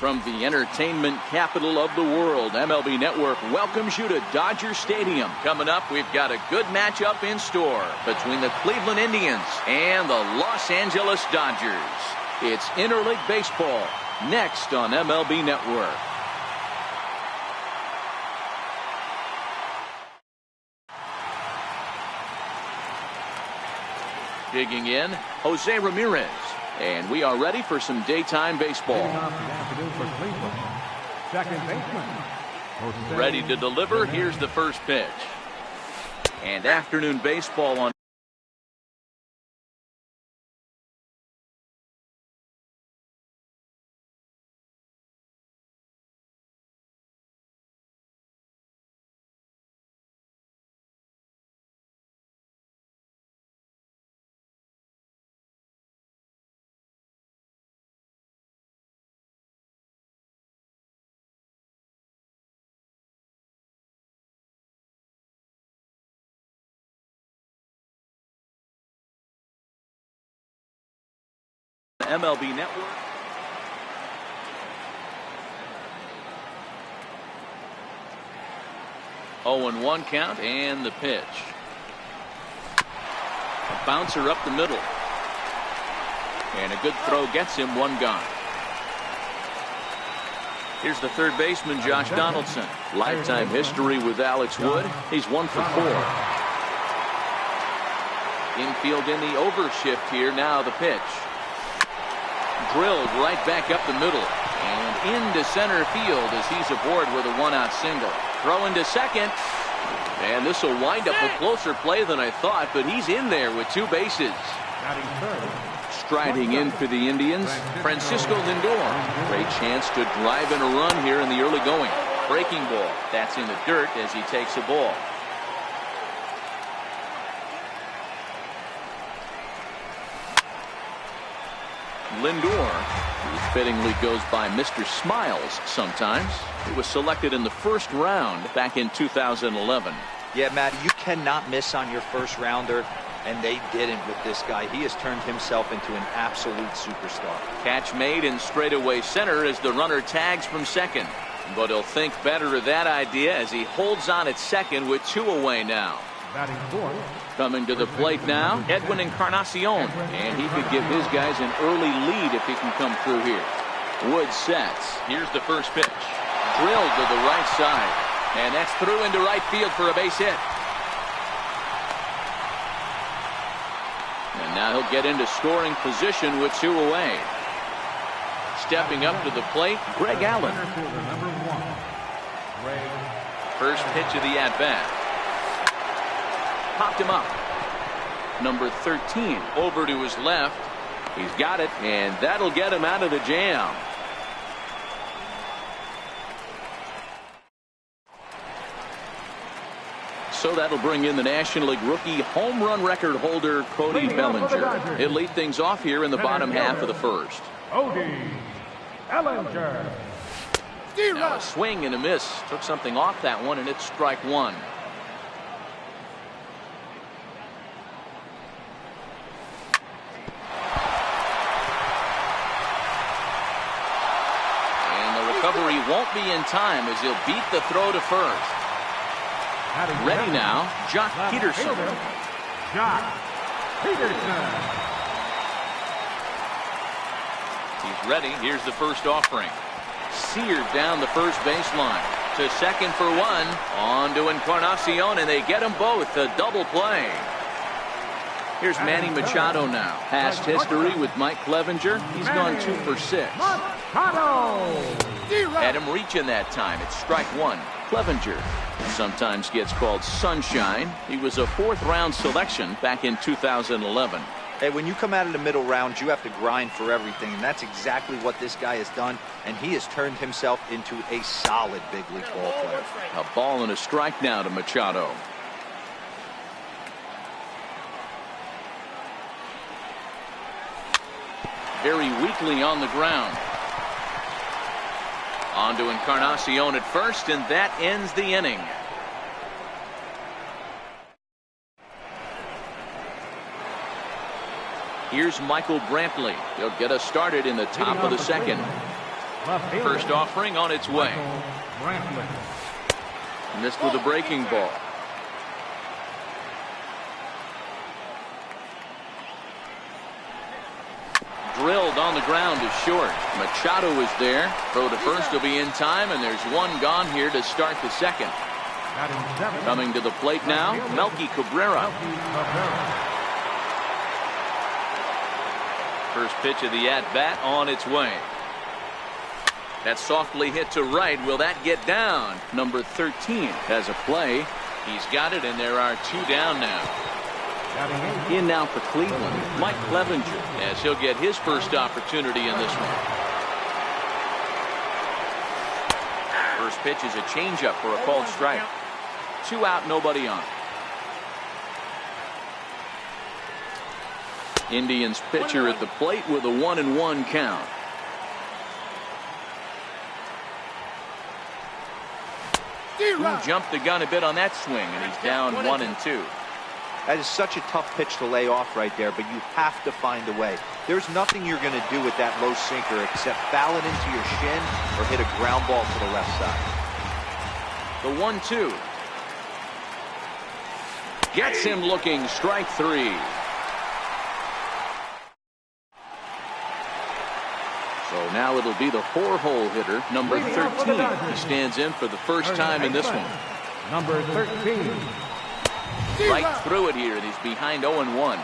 From the entertainment capital of the world, MLB Network welcomes you to Dodger Stadium. Coming up, we've got a good matchup in store between the Cleveland Indians and the Los Angeles Dodgers. It's interleague baseball next on MLB Network. Digging in, Jose Ramirez. And we are ready for some daytime baseball. Second baseman. Ready to deliver. Here's the first pitch. And afternoon baseball on. MLB Network. Oh, and 1 count, and the pitch. A bouncer up the middle. And a good throw gets him 1 gone. Here's the third baseman, Josh Donaldson. Lifetime history with Alex Wood. He's 1 for 4. Infield in the overshift here. Now the pitch. Drilled right back up the middle and into center field as he's aboard with a 1-out single. Throw into second, and this will wind up a closer play than I thought, but he's in there with 2 bases. Striding in for the Indians, Francisco Lindor. Great chance to drive in a run here in the early going. Breaking ball. That's in the dirt as he takes a ball. Lindor, who fittingly goes by Mr. Smiles sometimes. He was selected in the first round back in 2011. Yeah, Matty, you cannot miss on your first rounder, and they didn't with this guy. He has turned himself into an absolute superstar. Catch made in straightaway center as the runner tags from second. But he'll think better of that idea as he holds on at second with 2 away now. Coming to the plate now, Edwin Encarnacion, and he could give his guys an early lead if he can come through here. Wood sets. Here's the first pitch. Drilled to the right side, and that's through into right field for a base hit. And now he'll get into scoring position with 2 away. Stepping up to the plate, Greg Allen. First pitch of the at-bat. Popped him up. Number 13 over to his left. He's got it, and that'll get him out of the jam. So that'll bring in the National League rookie home run record holder Cody Bellinger. He'll lead things off here in the bottom half of the first. Cody Bellinger. Now a swing and a miss. Took something off that one, and it's strike 1. Recovery won't be in time as he'll beat the throw to first. Ready now, Jock Peterson. Jock Peterson. He's ready. Here's the first offering. Seared down the first baseline. To second for 1. On to Encarnacion, and they get them both. A double play. Here's Manny Machado now. Past history with Mike Clevenger. He's gone 2 for 6. Had him reaching that time. It's strike 1. Clevenger sometimes gets called Sunshine. He was a 4th-round selection back in 2011. Hey, when you come out of the middle round, you have to grind for everything, and that's exactly what this guy has done, and he has turned himself into a solid big league ball player. A ball and a strike now to Machado. Very weakly on the ground. On to Encarnacion at first, and that ends the inning. Here's Michael Brantley. He'll get us started in the top of the second. First offering on its way. Missed with a breaking ball. Drilled on the ground is short. Machado is there. Throw to first will be in time, and there's one gone here to start the second. Coming to the plate now, Melky Cabrera. First pitch of the at-bat on its way. That's softly hit to right. Will that get down? Number 13 has a play. He's got it, and there are two down now. In now for Cleveland, Mike Clevenger, as he'll get his first opportunity in this one. First pitch is a changeup for a called strike. 2 out, nobody on. Indians pitcher at the plate with a 1-1 count. Jumped the gun a bit on that swing, and he's down 1-2. That is such a tough pitch to lay off right there, but you have to find a way. There's nothing you're going to do with that low sinker except foul it into your shin or hit a ground ball to the left side. The 1-2. Gets him looking, strike 3. So now it'll be the 4-hole hitter, number 13. He stands in for the first time in this one. Number 13. Right through it here, and he's behind 0-1.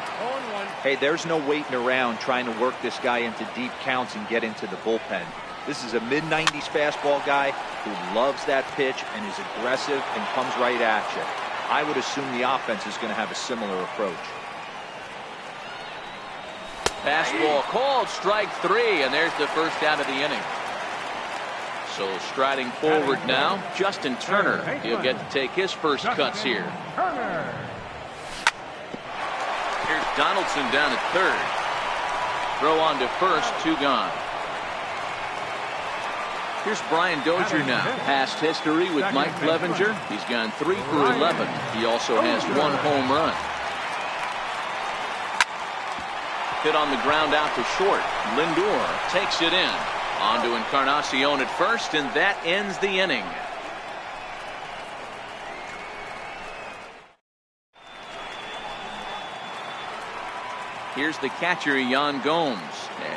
Hey, there's no waiting around trying to work this guy into deep counts and get into the bullpen. This is a mid-90s fastball guy who loves that pitch and is aggressive and comes right at you. I would assume the offense is going to have a similar approach. Fastball called, strike 3, and there's the first out of the inning. So striding forward now, Justin Turner. He'll get to take his first cuts here. Here's Donaldson down at third. Throw on to first, 2 gone. Here's Brian Dozier now. Past history with Mike Clevenger. He's gone 3 for 11. He also has 1 home run. Hit on the ground out to short. Lindor takes it in. On to Encarnacion at first, and that ends the inning. Here's the catcher, Yan Gomes,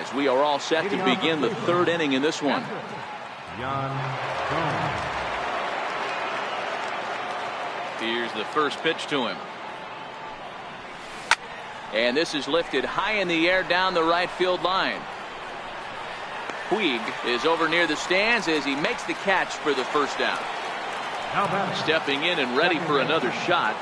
as we are all set to begin the 3rd inning in this one. Here's the first pitch to him. And this is lifted high in the air down the right field line. Puig is over near the stands as he makes the catch for the first out. Stepping in and ready for another shot.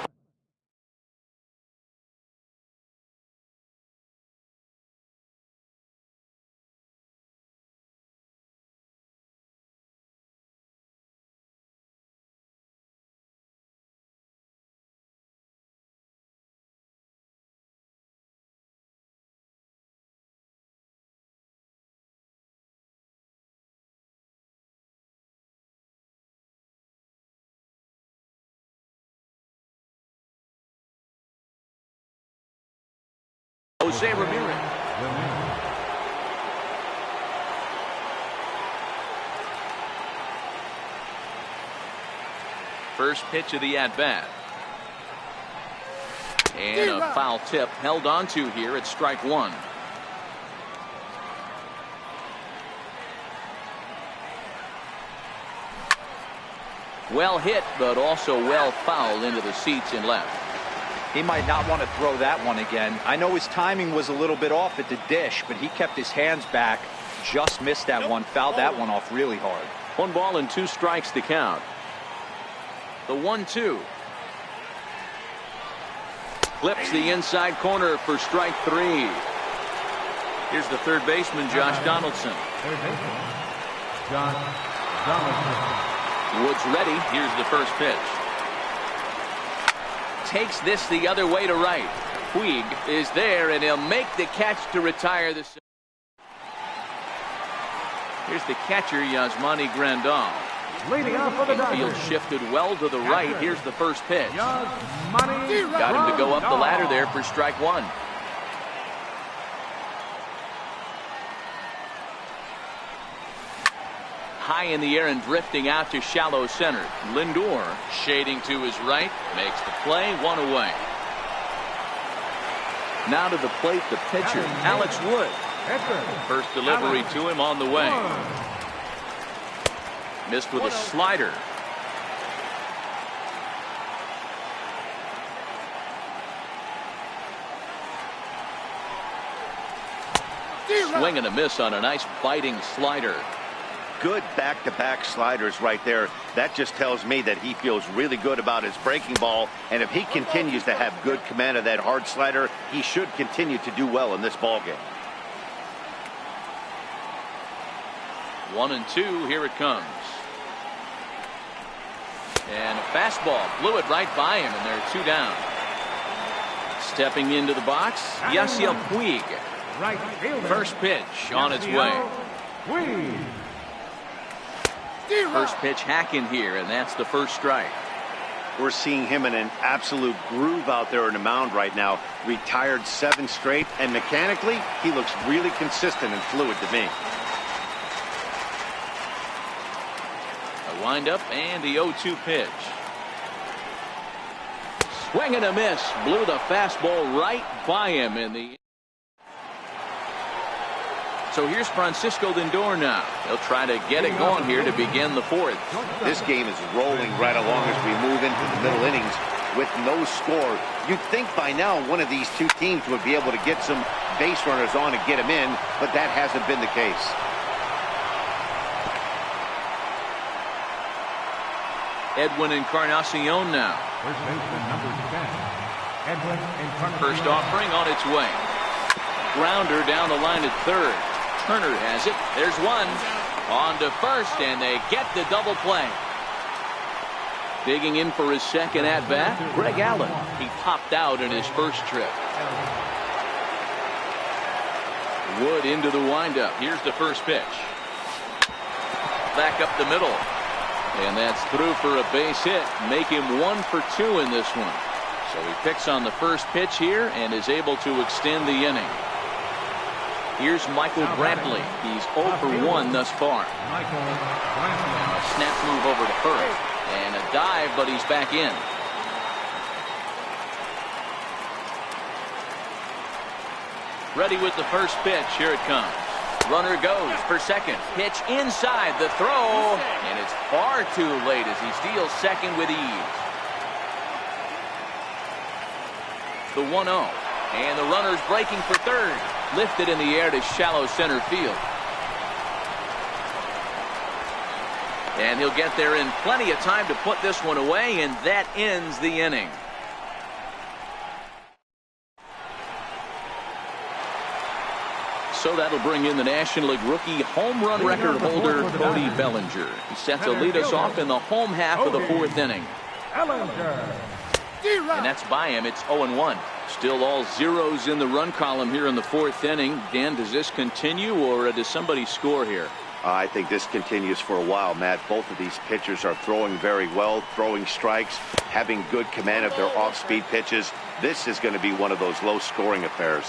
Jose Ramirez. First pitch of the at-bat. And a foul tip held on to here at strike 1. Well hit, but also well fouled into the seats and left. He might not want to throw that one again. I know his timing was a little bit off at the dish, but he kept his hands back. Just missed that one. Fouled that one off really hard. 1 ball and 2 strikes to count. The 1-2. Clips the inside corner for strike 3. Here's the third baseman, Josh Donaldson. Woods ready. Here's the first pitch. Takes this the other way to right. Puig is there, and he'll make the catch to retire the. Here's the catcher, Yasmani Grandal. Field shifted well to the right. Here's the first pitch. Got him to go up the ladder there for strike 1. high in the air and drifting out to shallow center. Lindor shading to his right, makes the play, one away. Now to the plate, the pitcher, Alex Wood. First delivery to him on the way. Missed with a slider. Swing and a miss on a nice biting slider. Good back-to-back sliders right there. That just tells me that he feels really good about his breaking ball, and if he continues to have good command of that hard slider, he should continue to do well in this ball game. 1-2, here it comes. And a fastball blew it right by him, and they're 2 down. Stepping into the box, Yasiel Puig. First pitch on its way. First pitch hacking here, and that's the first strike. We're seeing him in an absolute groove out there in the mound right now. Retired 7 straight, and mechanically, he looks really consistent and fluid to me. A windup and the 0-2 pitch. Swing and a miss. Blew the fastball right by him in the. So here's Francisco Lindor now. He'll try to get it going here to begin the 4th. This game is rolling right along as we move into the middle innings with no score. You'd think by now one of these two teams would be able to get some base runners on and get them in, but that hasn't been the case. Edwin Encarnacion now. First baseman number 10. Edwin Encarnacion. First offering on its way. Grounder down the line at third. Turner has it. There's one. On to first, and they get the double play. Digging in for his second at-bat, Greg Allen. He popped out in his first trip. Wood into the windup. Here's the first pitch. Back up the middle. And that's through for a base hit. Make him 1 for 2 in this one. So he picks on the first pitch here and is able to extend the inning. Here's Michael Brantley. He's 0 for 1 thus far. Now a snap move over to first. And a dive, but he's back in. Ready with the first pitch. Here it comes. Runner goes for second. Pitch inside the throw. And it's far too late as he steals second with ease. The 1-0. And the runner's breaking for third. Lifted in the air to shallow center field. And he'll get there in plenty of time to put this one away, and that ends the inning. So that'll bring in the National League rookie home run record holder Cody Bellinger. He's set to lead us off in the home half of the 4th inning. And that's by him. It's 0-1. Still all zeros in the run column here in the 4th inning. Dan, does this continue, or does somebody score here? I think this continues for a while, Matt. Both of these pitchers are throwing very well, throwing strikes, having good command of their off-speed pitches. This is going to be one of those low-scoring affairs.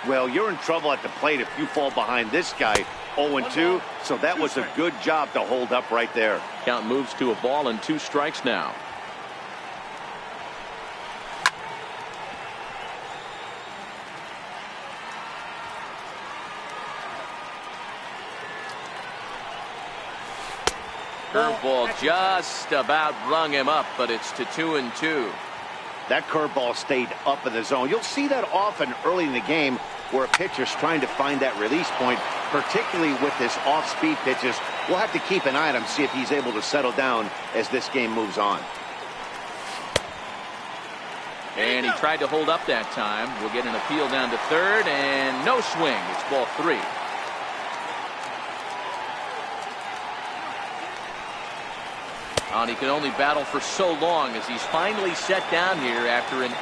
Well, you're in trouble at the plate if you fall behind this guy 0-2, so that was a good job to hold up right there. Count moves to a ball and 2 strikes now. Curveball just about rung him up, but it's to 2-2. That curveball stayed up in the zone. You'll see that often early in the game where a pitcher's trying to find that release point, particularly with his off-speed pitches. We'll have to keep an eye on him, see if he's able to settle down as this game moves on. And he tried to hold up that time. We'll get an appeal down to third, and no swing. It's ball 3. And he can only battle for so long as he's finally set down here after an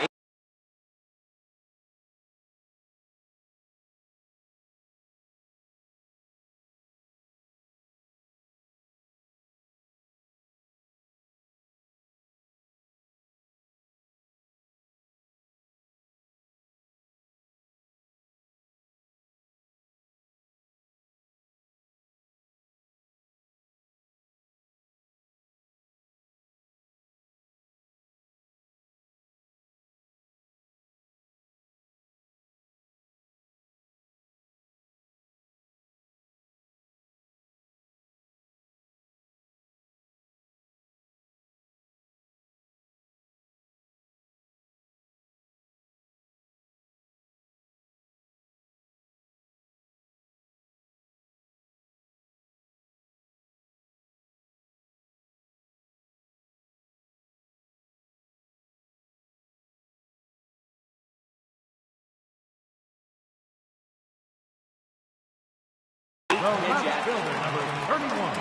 fielder, number 31,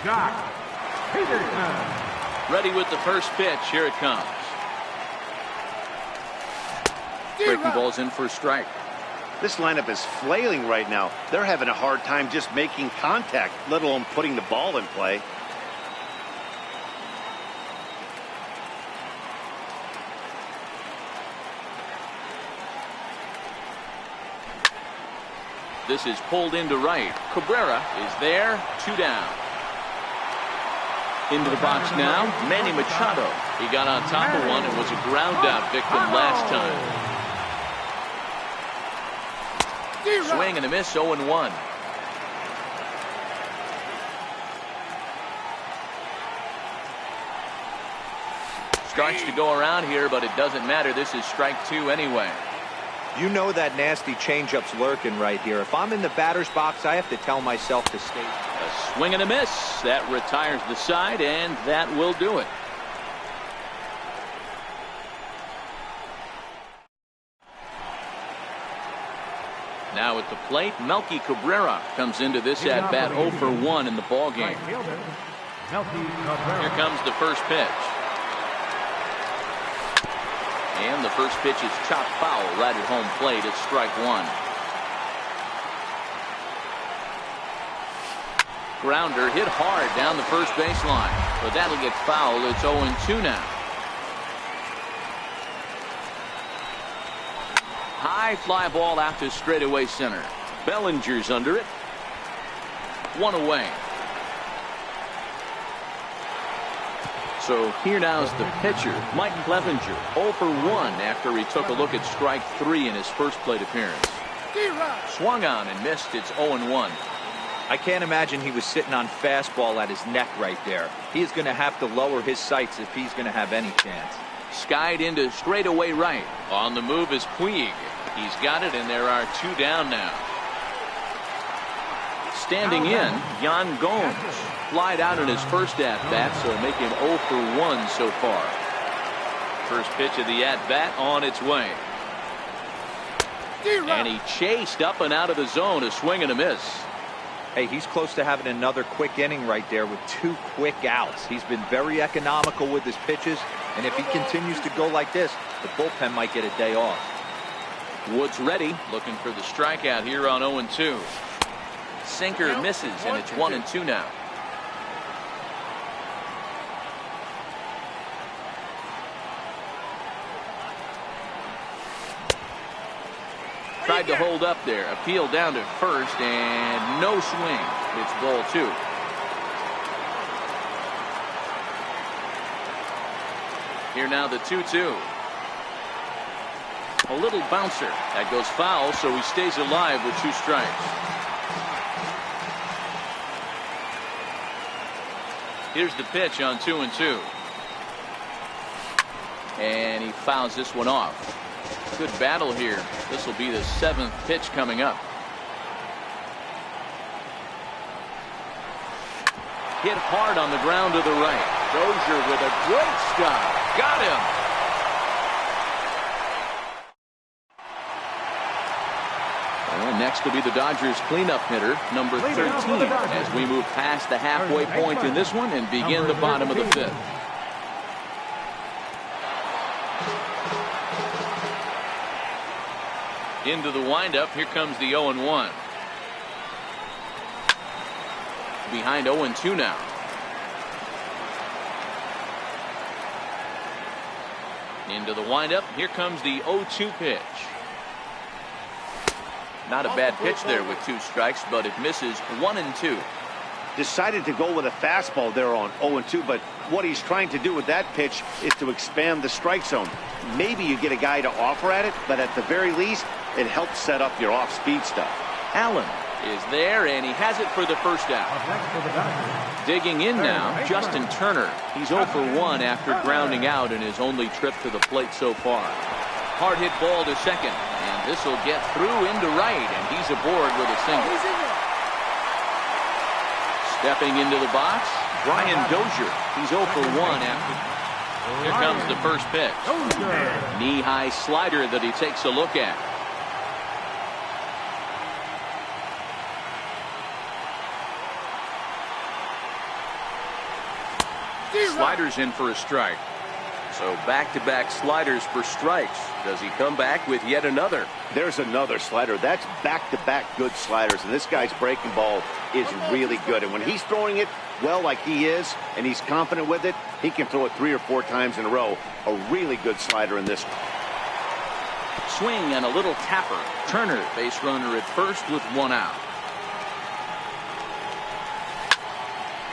Josh Peterson. Ready with the first pitch. Here it comes. Breaking ball's in for a strike. This lineup is flailing right now. They're having a hard time just making contact, let alone putting the ball in play. This is pulled into right. Cabrera is there. 2 down. Into the box now, Manny Machado. He got on top of one and was a ground out victim last time. Swing and a miss, 0-1. Strikes to go around here, but it doesn't matter. This is strike 2 anyway. You know that nasty changeup's lurking right here. If I'm in the batter's box, I have to tell myself to stay. A swing and a miss. That retires the side, and that will do it. Now at the plate, Melky Cabrera comes into this at bat 0 for 1 in the ball game. Here comes the first pitch. And the first pitch is chopped foul right at home plate. It's strike 1. Grounder hit hard down the first baseline, but that'll get fouled. It's 0-2 now. High fly ball out to straightaway center. Bellinger's under it. 1 away. So here now's the pitcher, Mike Clevenger, 0 for 1 after he took a look at strike 3 in his first plate appearance. Swung on and missed. It's 0-1. I can't imagine he was sitting on fastball at his neck right there. He is going to have to lower his sights if he's going to have any chance. Skied into straightaway right. On the move is Puig. He's got it, and there are 2 down now. Standing in, Yan Gomes. Flied out in his first at-bat, so make him 0 for 1 so far. First pitch of the at-bat on its way. And he chased up and out of the zone. A swing and a miss. Hey, he's close to having another quick inning right there with 2 quick outs. He's been very economical with his pitches, and if he continues to go like this, the bullpen might get a day off. Woods ready, looking for the strikeout here on 0-2. Sinker misses, and it's 1-2 now. Tried to hold up there. Appeal down to first, and no swing. It's ball 2. Here now the 2-2. A little bouncer. That goes foul, so he stays alive with 2 strikes. Here's the pitch on 2-2. And he fouls this one off. Good battle here. This will be the 7th pitch coming up. Hit hard on the ground to the right. Dozier with a great stop. Got him. And next will be the Dodgers cleanup hitter, number 13, as we move past the halfway point in this one and begin the bottom of the 5th. Into the windup. Here comes the 0-1. Behind 0-2 now. Into the windup. Here comes the 0-2 pitch. Not a bad pitch there with 2 strikes, but it misses. 1-2. Decided to go with a fastball there on 0-2, but what he's trying to do with that pitch is to expand the strike zone. Maybe you get a guy to offer at it, but at the very least, it helps set up your off-speed stuff. Allen is there, and he has it for the first out. Digging in now, Justin Turner. He's 0 for 1 after grounding out in his only trip to the plate so far. Hard hit ball to second, and this will get through into right, and he's aboard with a single. Stepping into the box, Brian Dozier. He's 0 for 1 after. Here comes the first pitch. Knee-high slider that he takes a look at. Sliders in for a strike. So back-to-back sliders for strikes. Does he come back with yet another? There's another slider. That's back-to-back good sliders. And this guy's breaking ball is really good. And when he's throwing it well like he is, and he's confident with it, he can throw it 3 or 4 times in a row. A really good slider in this one. Swing and a little tapper. Turner, base runner at first with 1 out.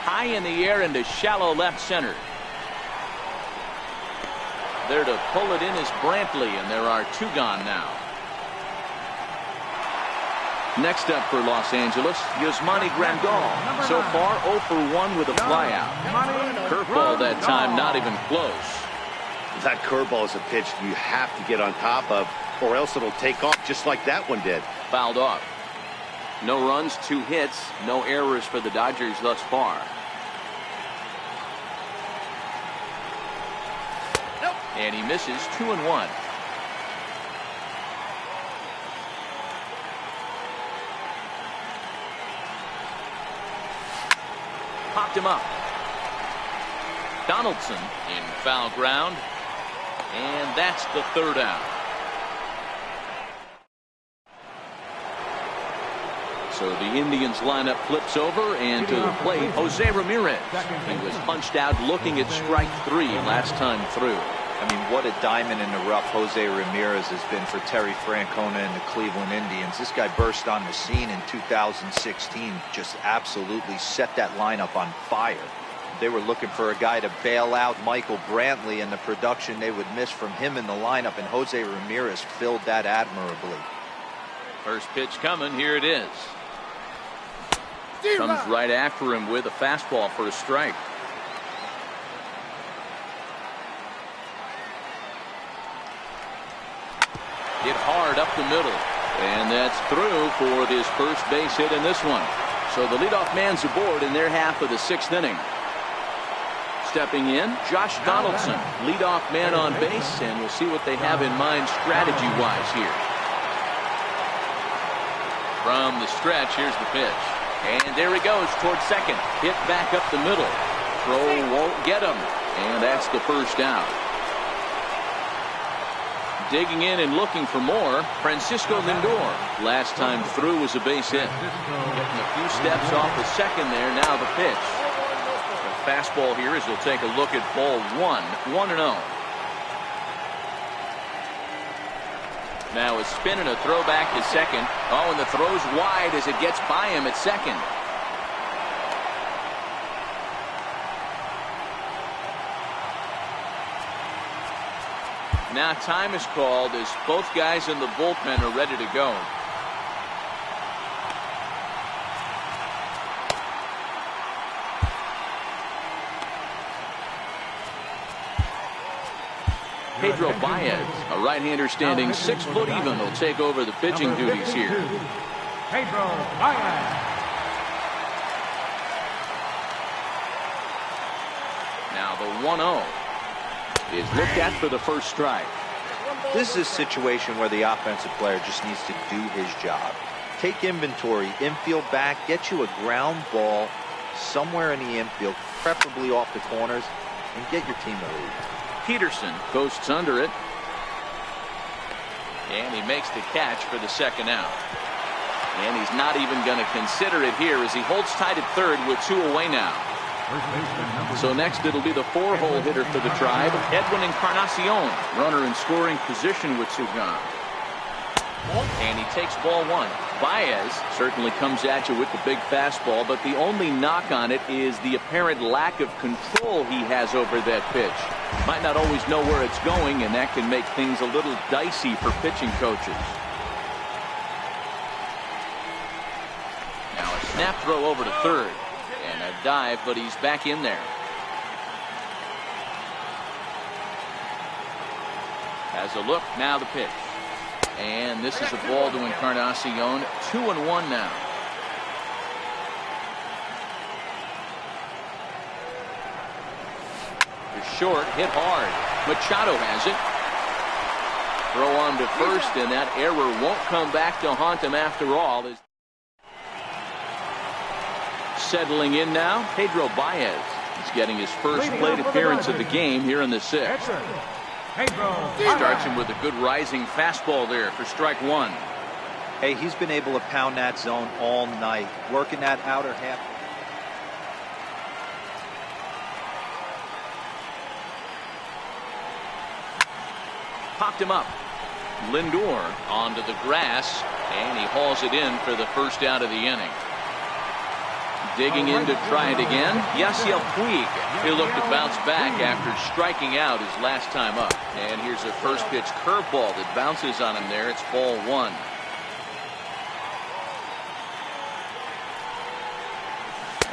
High in the air into shallow left center. There to pull it in is Brantley, and there are 2 gone now. Next up for Los Angeles, Yasmani Grandal. So far 0 for 1 with a flyout. Curveball that time, not even close. That curveball is a pitch you have to get on top of, or else it'll take off just like that one did. Fouled off. No runs, 2 hits, no errors for the Dodgers thus far. And he misses 2-1. Popped him up. Donaldson in foul ground. And that's the 3rd out. So the Indians lineup flips over, and to the plate, Jose Ramirez. He was punched out looking at strike 3 last time through. I mean, what a diamond in the rough Jose Ramirez has been for Terry Francona and the Cleveland Indians. This guy burst on the scene in 2016, just absolutely set that lineup on fire. They were looking for a guy to bail out Michael Brantley, and the production they would miss from him in the lineup, and Jose Ramirez filled that admirably. First pitch coming, here it is. Comes right after him with a fastball for a strike. Hit hard up the middle. And that's through for this first base hit in this one. So the leadoff man's aboard in their half of the 6th inning. Stepping in, Josh Donaldson, leadoff man on base, and we'll see what they have in mind strategy-wise here. From the stretch, here's the pitch. And there he goes towards second. Hit back up the middle. Throw won't get him. And that's the first out. Digging in and looking for more, Francisco Lindor. Last time through was a base hit. Getting a few steps off the second there. Now the pitch. The fastball here as we'll take a look at ball 1. 1-0. Now a spin and a throw back to second. Oh, and the throw's wide as it gets by him at second. Now time is called as both guys in the bullpen are ready to go. Pedro Baez, a right-hander standing 6 foot even, will take over the pitching duties here. Pedro Baez. Now the 1-0 is looked at for the first strike. This is a situation where the offensive player just needs to do his job. Take inventory, infield back, get you a ground ball somewhere in the infield, preferably off the corners, and get your team a lead. Peterson coasts under it. And he makes the catch for the second out. And he's not even going to consider it here as he holds tight at third with 2 away now. So next it'll be the 4-hole hitter for the Tribe, Edwin Encarnacion, runner in scoring position with 2 gone. And he takes ball 1. Baez certainly comes at you with the big fastball, but the only knock on it is the apparent lack of control he has over that pitch. Might not always know where it's going, and that can make things a little dicey for pitching coaches. Now a snap throw over to third. And a dive, but he's back in there. Has a look, now the pitch. And this is a ball to Encarnacion. 2-1 now. To short, hit hard. Machado has it. Throw on to first, and that error won't come back to haunt him after all. Settling in now, Pedro Baez. He's getting his first plate appearance of the game here in the sixth. Starts him with a good rising fastball there for strike one. Hey, he's been able to pound that zone all night, working that outer half. Popped him up. Lindor onto the grass, and he hauls it in for the first out of the inning. Digging in to try it again, Yasiel Puig. He'll look to bounce back after striking out his last time up. And here's a first pitch curveball that bounces on him there. It's ball one.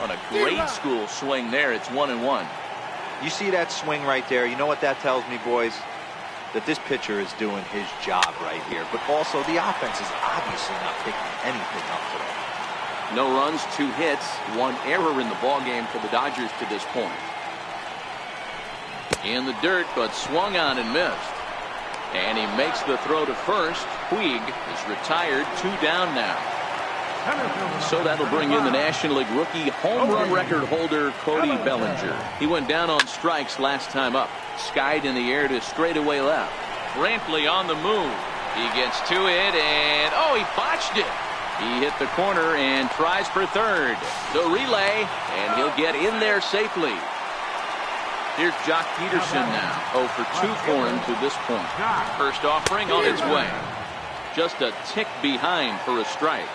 On a grade school swing there, it's 1-1. You see that swing right there? You know what that tells me, boys? That this pitcher is doing his job right here. But also the offense is obviously not picking anything up today. No runs, 2 hits, 1 error in the ballgame for the Dodgers to this point. In the dirt, but swung on and missed. And he makes the throw to first. Puig is retired, 2 down now. So that'll bring in the National League rookie home run record holder Cody Bellinger. He went down on strikes last time up. Skied in the air to straightaway left. Brantley on the move. He gets to it and he botched it. He hit the corner and tries for third. The relay, and he'll get in there safely. Here's Jock Peterson now. 0 for 2 for him to this point. First offering on its way. Just a tick behind for a strike.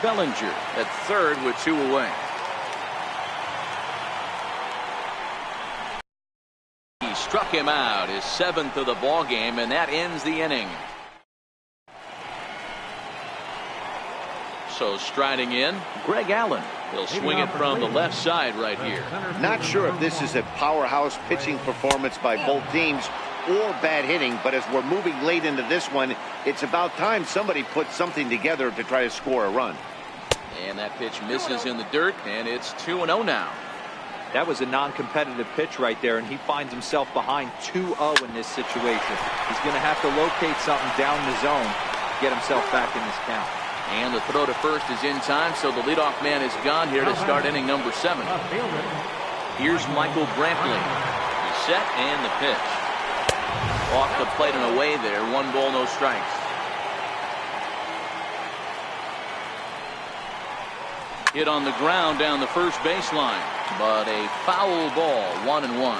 Bellinger at third with 2 away. He struck him out, his 7th of the ball game, and that ends the inning. So striding in, Greg Allen. He'll swing it from the left side right here. Not sure if this is a powerhouse pitching performance by both teams or bad hitting, but as we're moving late into this one, it's about time somebody put something together to try to score a run. And that pitch misses in the dirt, and it's 2-0 now. That was a non-competitive pitch right there, and he finds himself behind 2-0 in this situation. He's going to have to locate something down the zone to get himself back in this count. And the throw to first is in time, so the leadoff man is gone here to start inning number 7. Here's Michael Brantley. He's set, and the pitch. Off the plate and away there. 1 ball, no strikes. Hit on the ground down the first baseline, but a foul ball, 1-1.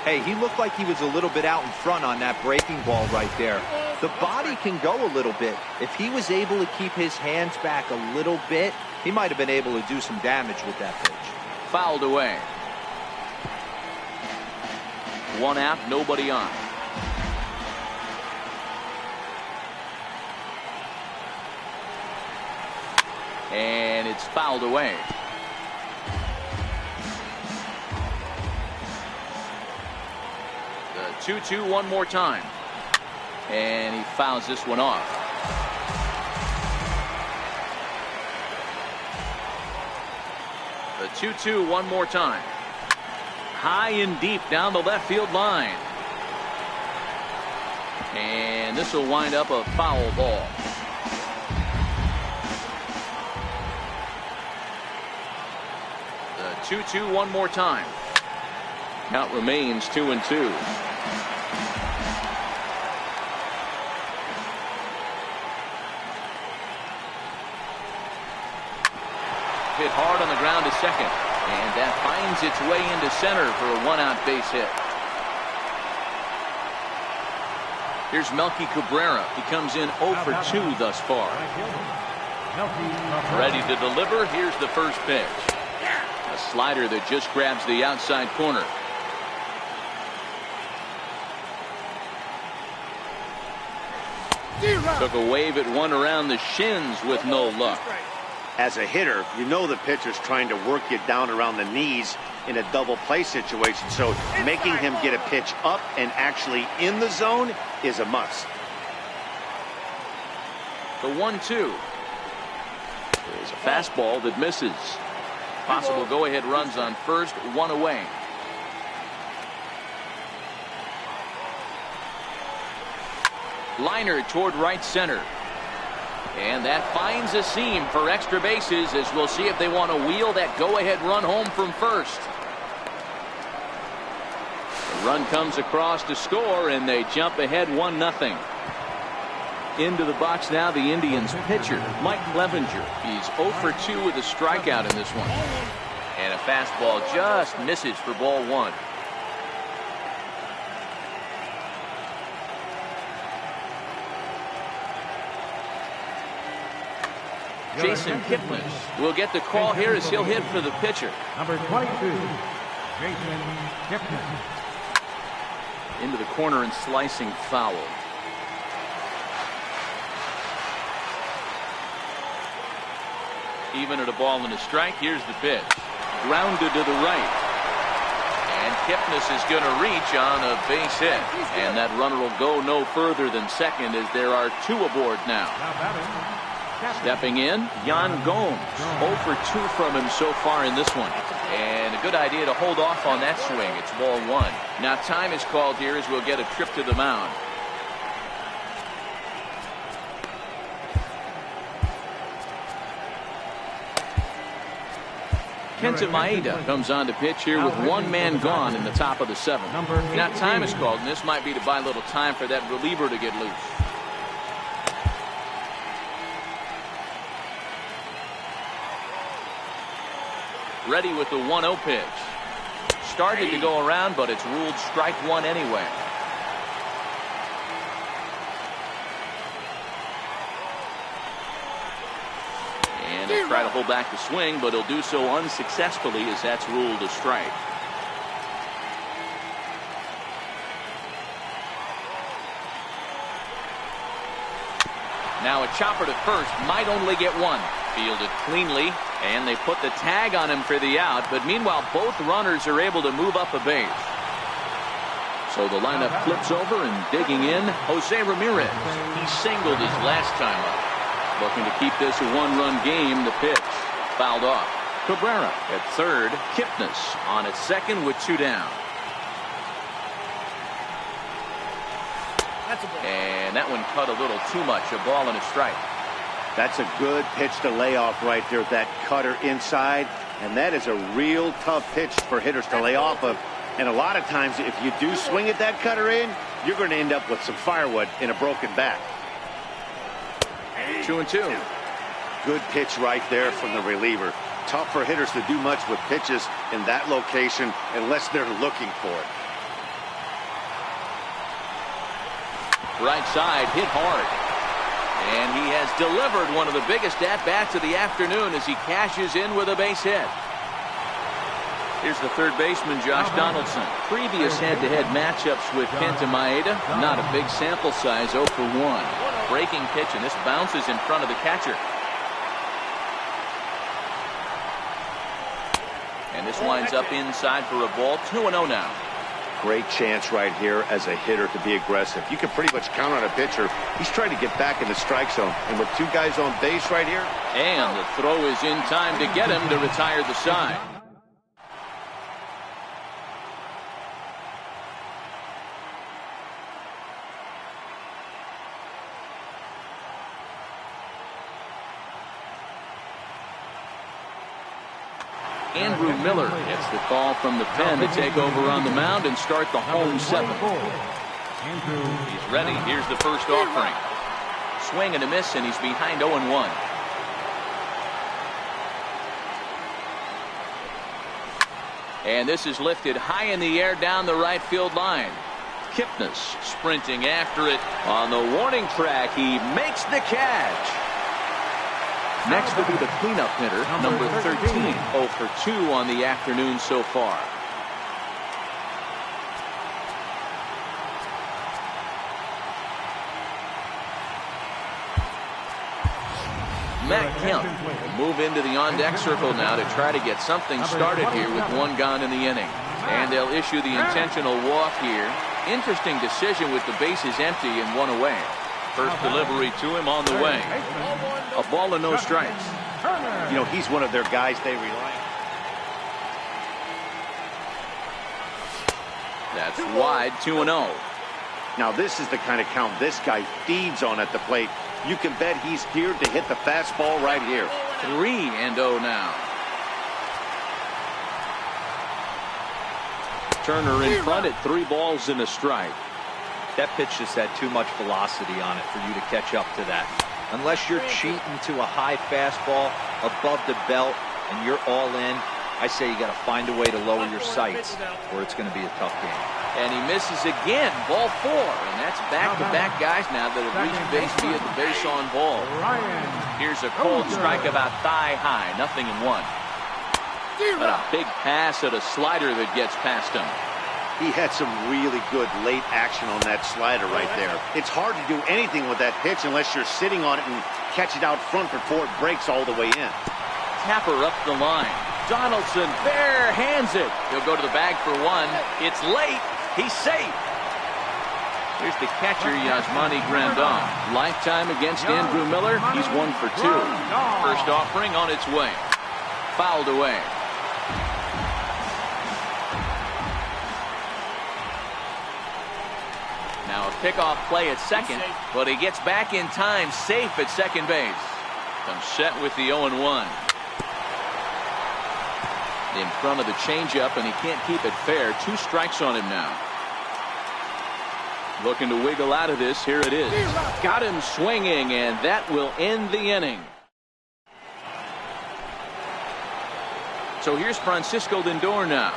Hey, he looked like he was a little bit out in front on that breaking ball right there. The body can go a little bit. If he was able to keep his hands back a little bit, he might have been able to do some damage with that pitch. Fouled away. 1 out, nobody on. And it's fouled away. The 2-2 one more time. And he fouls this one off. The 2-2 one more time. High and deep down the left field line. And this will wind up a foul ball. The 2-2 one more time. Count remains 2-2. Hit hard on the ground to second, and that finds its way into center for a 1-out base hit. Here's Melky Cabrera. He comes in 0 for 2 thus far. Ready to deliver. Here's the first pitch. A slider that just grabs the outside corner. Took a wave at one around the shins with no luck. As a hitter, you know the pitcher's trying to work you down around the knees in a double play situation, so making him get a pitch up and actually in the zone is a must. The 1-2 is a fastball that misses. Possible go-ahead runs on first, 1 away. Liner toward right center. And that finds a seam for extra bases, as we'll see if they want to wheel that go-ahead run home from first. The run comes across to score, and they jump ahead 1-0. Into the box now, the Indians pitcher, Mike Clevenger. He's 0 for 2 with a strikeout in this one. And a fastball just misses for ball 1. Jason Kipnis will get the call here as he'll hit for the pitcher. Number 22, Jason Kipnis. Into the corner and slicing foul. Even at a ball and a strike, here's the pitch. Grounded to the right. And Kipnis is going to reach on a base hit. And that runner will go no further than second, as there are 2 aboard now. Stepping in, Yan Gomes. 0 for 2 from him so far in this one. And a good idea to hold off on that swing. It's ball 1. Now time is called here as we'll get a trip to the mound. Kenta Maeda comes on to pitch here with 1 man gone in the top of the 7th. Now time is called, and this might be to buy a little time for that reliever to get loose. Ready with the 1-0 pitch. Started to go around, but it's ruled strike 1 anyway. And he'll try to hold back the swing, but he'll do so unsuccessfully, as that's ruled a strike. Now a chopper to first, might only get 1. Fielded cleanly, and they put the tag on him for the out, but meanwhile both runners are able to move up a base. So the lineup flips over, and digging in, Jose Ramirez. He singled his last time up. Looking to keep this a 1-run game. The pitch fouled off. Cabrera at third. Kipnis on at second with 2 down. And that one cut a little too much. A ball and a strike. That's a good pitch to lay off right there, that cutter inside. And that is a real tough pitch for hitters to lay off of. And a lot of times, if you do swing at that cutter in, you're going to end up with some firewood in a broken bat. 2-2. Good pitch right there from the reliever. Tough for hitters to do much with pitches in that location unless they're looking for it. Right side, hit hard. And he has delivered one of the biggest at-bats of the afternoon as he cashes in with a base hit. Here's the third baseman, Josh Donaldson. Previous head-to-head matchups with Kenta Maeda. Not a big sample size, 0 for 1. Breaking pitch, and this bounces in front of the catcher. And this winds up inside for a ball. 2-0 now. Great chance right here as a hitter to be aggressive. You can pretty much count on a pitcher. He's trying to get back in the strike zone. And with 2 guys on base right here. And the throw is in time to get him to retire the side. Andrew Miller gets the call from the pen to take over on the mound and start the home 7th. He's ready. Here's the first offering. Swing and a miss, and he's behind 0-1. And this is lifted high in the air down the right field line. Kipnis sprinting after it on the warning track. He makes the catch. Next will be the cleanup hitter, number 13. 0 for 2 on the afternoon so far. Matt Kemp will move into the on-deck circle now to try to get something started here with 1 gone in the inning. And they'll issue the intentional walk here. Interesting decision with the bases empty and 1 away. First delivery to him on the way. A ball and no strikes. You know, he's one of their guys they rely on. That's wide, 2-0. Now this is the kind of count this guy feeds on at the plate. You can bet he's geared to hit the fastball right here. 3-0 now. Turner in front at 3 balls and a strike. That pitch just had too much velocity on it for you to catch up to that. Unless you're cheating to a high fastball above the belt and you're all in, I say you got to find a way to lower your sights or it's going to be a tough game. And he misses again, ball 4. And that's back-to-back guys now that have reached base via the base on ball. Here's a cold strike about thigh high, 0-1. But a big pass at a slider that gets past him. He had some really good late action on that slider right there. It's hard to do anything with that pitch unless you're sitting on it and catch it out front before it breaks all the way in. Tapper up the line. Donaldson bare hands it. He'll go to the bag for 1. It's late. He's safe. Here's the catcher, Yasmani Grandal. Lifetime against Andrew Miller. He's 1 for 2. First offering on its way. Fouled away. Now a pickoff play at second, but he gets back in time, safe at second base. I'm set with the 0-1. In front of the changeup, and he can't keep it fair. 2 strikes on him now. Looking to wiggle out of this. Here it is. Got him swinging, and that will end the inning. So here's Francisco Lindor now.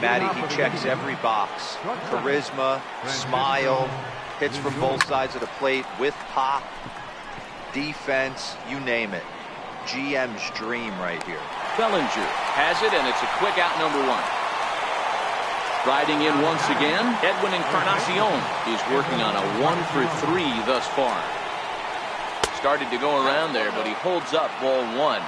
Matty, he checks every box. Charisma, smile, hits from both sides of the plate with pop, defense, you name it. GM's dream right here. Bellinger has it, and it's a quick out, number 1. Riding in once again, Edwin Encarnacion. He's working on a 1 for 3 thus far. Started to go around there, but he holds up, ball 1.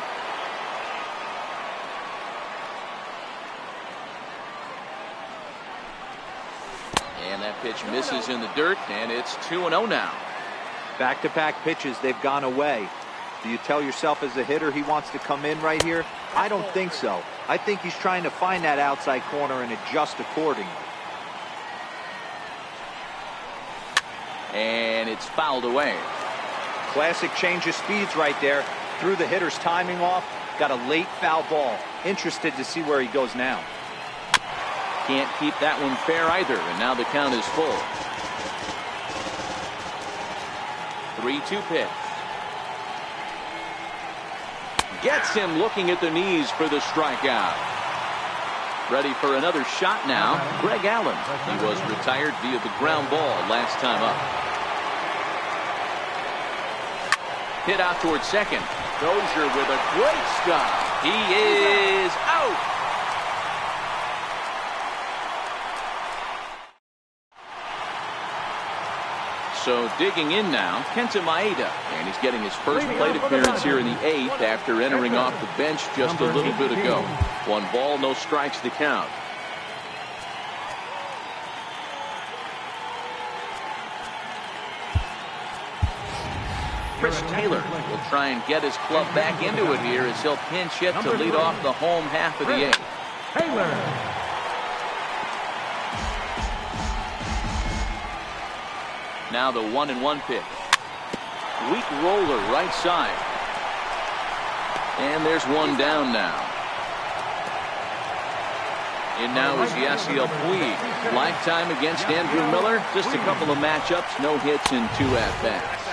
And that pitch misses in the dirt, and it's 2-0 now. Back-to-back pitches, they've gone away. Do you tell yourself as a hitter he wants to come in right here? I don't think so. I think he's trying to find that outside corner and adjust accordingly. And it's fouled away. Classic change of speeds right there. Threw the hitter's timing off. Got a late foul ball. Interested to see where he goes now. Can't keep that one fair either, and now the count is full. 3-2 pitch. Gets him looking at the knees for the strikeout. Ready for another shot now. Greg Allen. He was retired via the ground ball last time up. Hit out towards second. Dozier with a great stop. He is out. So digging in now, Kenta Maeda, and he's getting his first plate appearance here in the 8th after entering off the bench just a little bit ago. 1 ball, no strikes to count. Chris Taylor will try and get his club back into it here as he'll pinch hit to lead off the home half of the 8th. Taylor. Now the 1-1 pitch. Weak roller right side. And there's 1 down now. In now is Yasiel Puig. Lifetime against Andrew Miller. Just a couple of matchups, no hits in 2 at-bats.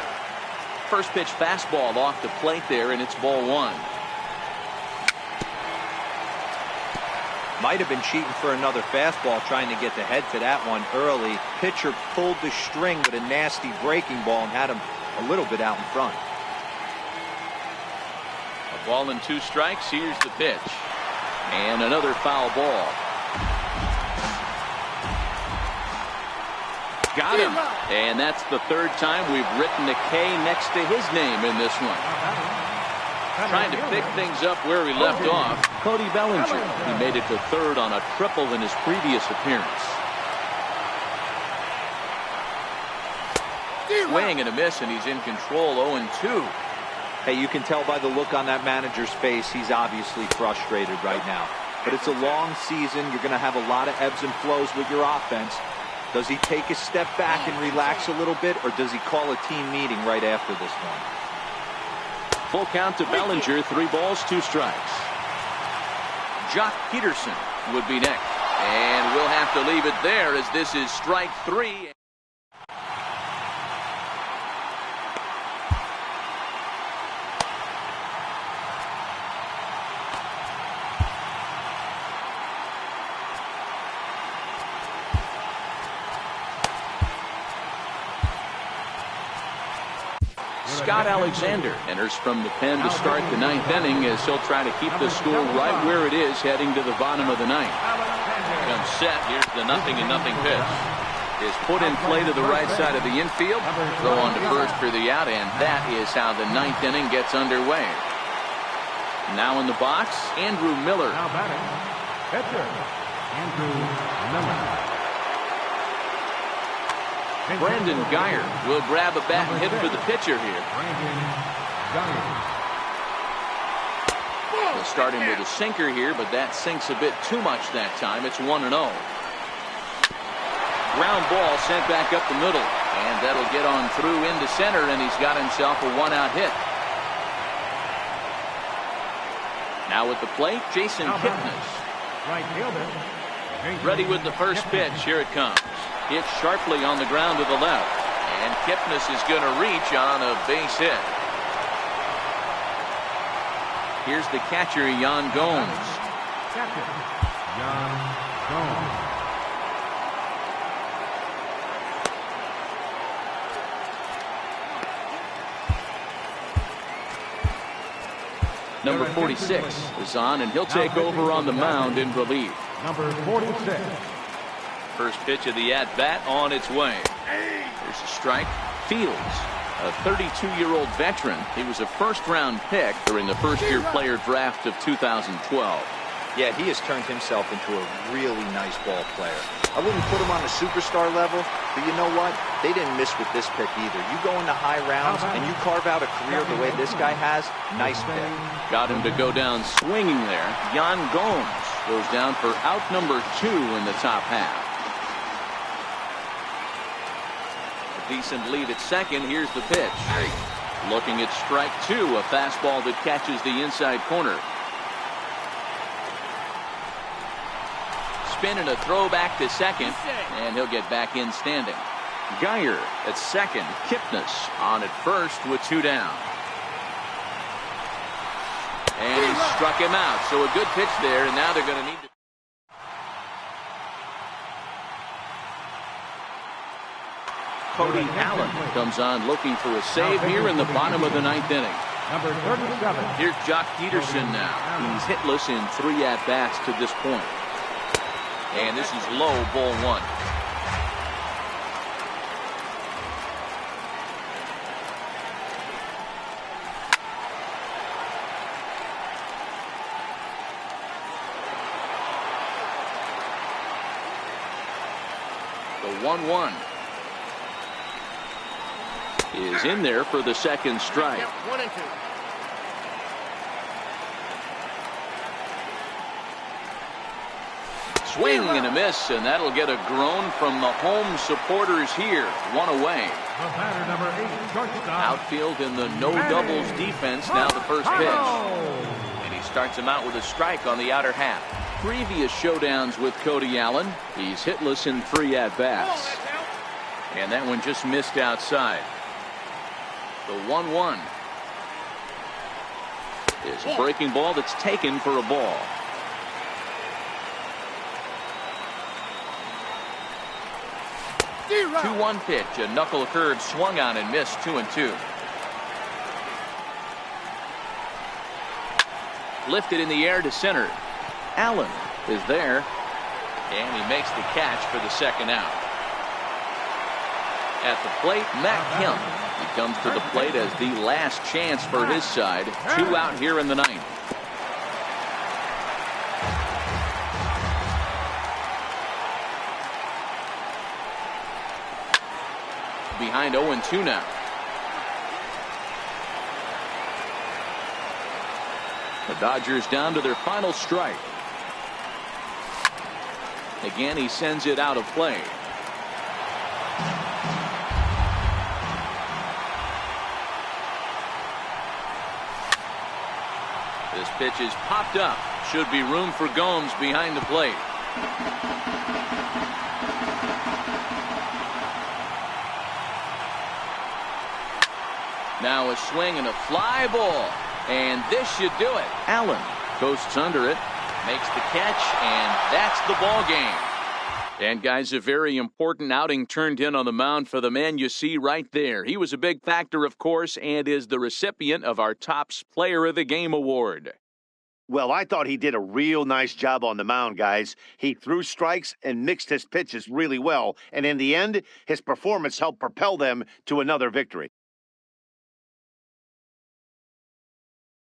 First pitch fastball off the plate there, and it's ball 1. Might have been cheating for another fastball, trying to get the head to that one early. Pitcher pulled the string with a nasty breaking ball and had him a little bit out in front. A ball and 2 strikes. Here's the pitch. And another foul ball. Got him. And that's the 3rd time we've written a K next to his name in this one. Trying to pick things up where we left off. Cody Bellinger. He made it to 3rd on a triple in his previous appearance. Swing and a miss, and he's in control. 0-2. Hey, you can tell by the look on that manager's face he's obviously frustrated right now. But it's a long season. You're going to have a lot of ebbs and flows with your offense. Does he take a step back and relax a little bit, or does he call a team meeting right after this one? Full count to Bellinger. 3 balls, 2 strikes. Jock Peterson would be next. And we'll have to leave it there as this is strike 3. Scott Alexander enters from the pen to start the 9th inning as he'll try to keep the score right where it is heading to the bottom of the 9th. Comes set. Here's the 0-0 pitch. Is put in play to the right side of the infield. Throw on to first for the out, and that is how the 9th inning gets underway. Now in the box, Andrew Miller. Now batting, pitcher, Andrew Miller. Brandon Geyer will grab a bat and hit for the pitcher here. We'll start him with a sinker here, but that sinks a bit too much that time. It's 1-0. Ground ball sent back up the middle, and that'll get on through into center, and he's got himself a 1-out hit. Now with the plate, Jason Kipnis. Ready with the first pitch. Here it comes. Hit sharply on the ground to the left. And Kipnis is going to reach on a base hit. Here's the catcher, Yan Gomes. Number 46 is on, and he'll take over on the mound in relief. Number 46. First pitch of the at-bat on its way. There's a strike. Fields, a 32-year-old veteran. He was a first-round pick during the first-year player draft of 2012. Yeah, he has turned himself into a really nice ball player. I wouldn't put him on the superstar level, but you know what? They didn't miss with this pick either. You go into high rounds and you carve out a career the way this guy has, nice pick. Got him to go down swinging there. Yan Gomes goes down for out number 2 in the top half. Decent lead at second. Here's the pitch. Looking at strike 2, a fastball that catches the inside corner. Spin and a throw back to second, and he'll get back in standing. Geyer at second. Kipnis on at first with 2 down. And he struck him out. So a good pitch there, and now they're going to need to. Cody Allen comes on looking for a save here in the bottom of the 9th inning. Number 37. Here's Jock Peterson now. He's hitless in 3 at-bats to this point. And this is low, ball 1. The 1-1. Is in there for the second strike. 1 and 2. Swing and a miss, and that'll get a groan from the home supporters here. 1 away. The batter, number 8, shortstop. Outfield in the no doubles defense. Now the first pitch, and he starts him out with a strike on the outer half. Previous showdowns with Cody Allen, he's hitless in 3 at-bats, and that one just missed outside. The 1-1 is a breaking ball that's taken for a ball. Zero. 2-1 pitch, a knuckle curve swung on and missed. 2-2. Lifted in the air to center. Allen is there, and he makes the catch for the second out. At the plate, Matt Kemp. He comes to the plate as the last chance for his side. 2 out here in the 9th. Behind 0-2 now. The Dodgers down to their final strike. Again, he sends it out of play. Pitch is popped up. Should be room for Gomes behind the plate. Now a swing and a fly ball. And this should do it. Allen coasts under it, makes the catch, and that's the ball game. And guys, a very important outing turned in on the mound for the man you see right there. He was a big factor, of course, and is the recipient of our Topps Player of the Game award. Well, I thought he did a real nice job on the mound, guys. He threw strikes and mixed his pitches really well, and in the end, his performance helped propel them to another victory.